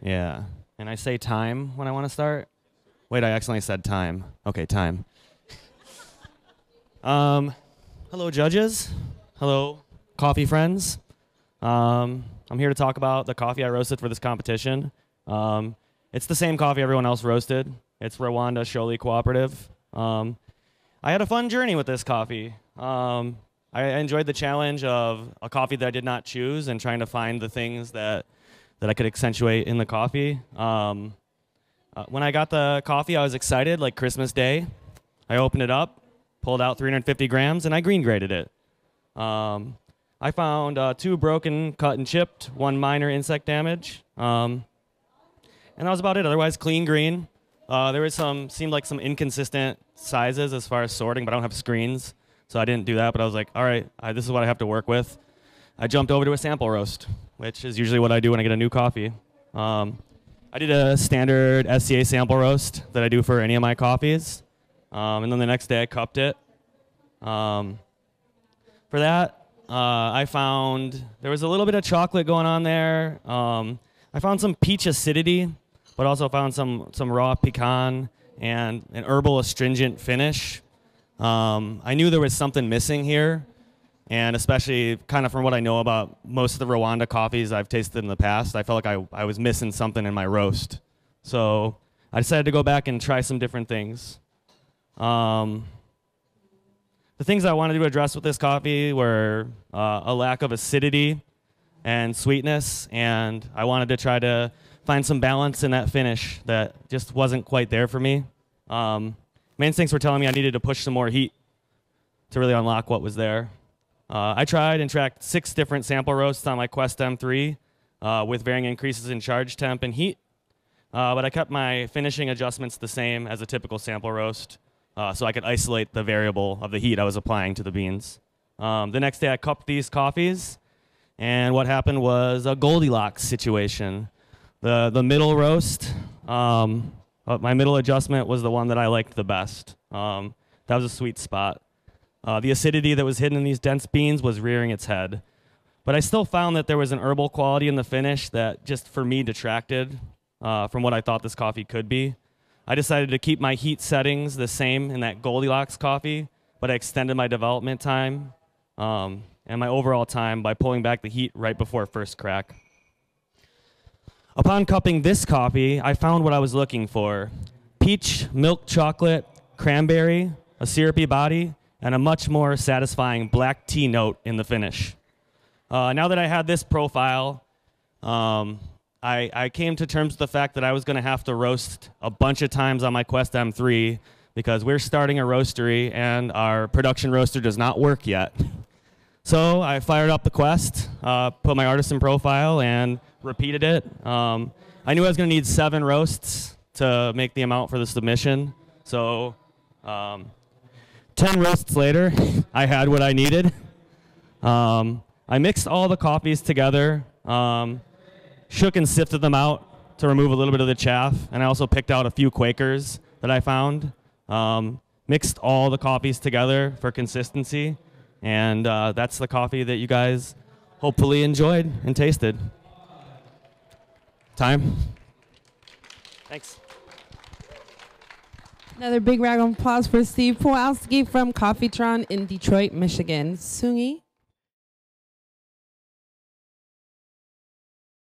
Yeah. And I say time when I want to start. Wait, I accidentally said time. Okay, time. Hello, judges. Hello, coffee friends. I'm here to talk about the coffee I roasted for this competition. It's the same coffee everyone else roasted. It's Rwanda Sholi Cooperative. I had a fun journey with this coffee. I enjoyed the challenge of a coffee that I did not choose and trying to find the things that I could accentuate in the coffee. When I got the coffee, I was excited, like Christmas Day. I opened it up, pulled out 350 grams, and I green graded it. I found 2 broken, cut, and chipped, 1 minor insect damage. And that was about it. Otherwise, clean green. There was seemed like some inconsistent sizes as far as sorting, but I don't have screens, so I didn't do that. But I was like, all right, this is what I have to work with. I jumped over to a sample roast, which is usually what I do when I get a new coffee. I did a standard SCA sample roast that I do for any of my coffees. And then the next day I cupped it. For that, I found there was a little bit of chocolate going on there. I found some peach acidity, but also found some raw pecan and an herbal astringent finish. I knew there was something missing here, and especially kind of from what I know about most of the Rwanda coffees I've tasted in the past, I felt like I was missing something in my roast. So I decided to go back and try some different things. The things I wanted to address with this coffee were a lack of acidity and sweetness, and I wanted to try to find some balance in that finish that just wasn't quite there for me. My instincts were telling me I needed to push some more heat to really unlock what was there. I tried and tracked 6 different sample roasts on my Quest M3 with varying increases in charge temp and heat, but I kept my finishing adjustments the same as a typical sample roast. So I could isolate the variable of the heat I was applying to the beans. The next day I cupped these coffees, and what happened was a Goldilocks situation. The middle roast, my middle adjustment was the one that I liked the best. That was a sweet spot. The acidity that was hidden in these dense beans was rearing its head. But I still found that there was an herbal quality in the finish that just for me detracted from what I thought this coffee could be. I decided to keep my heat settings the same in that Goldilocks coffee, but I extended my development time and my overall time by pulling back the heat right before first crack. Upon cupping this coffee, I found what I was looking for: peach, milk chocolate, cranberry, a syrupy body, and a much more satisfying black tea note in the finish. Now that I had this profile, I came to terms with the fact that I was going to have to roast a bunch of times on my Quest M3 because we're starting a roastery and our production roaster does not work yet. So I fired up the Quest, put my artisan profile, and repeated it. I knew I was going to need 7 roasts to make the amount for the submission. So 10 roasts later, I had what I needed. I mixed all the coffees together. Shook and sifted them out to remove a little bit of the chaff, and I also picked out a few Quakers that I found. Mixed all the coffees together for consistency, and that's the coffee that you guys hopefully enjoyed and tasted. Time. Thanks. Another big round of applause for Steve Puwalski from Coffeetron in Detroit, Michigan. Sungi?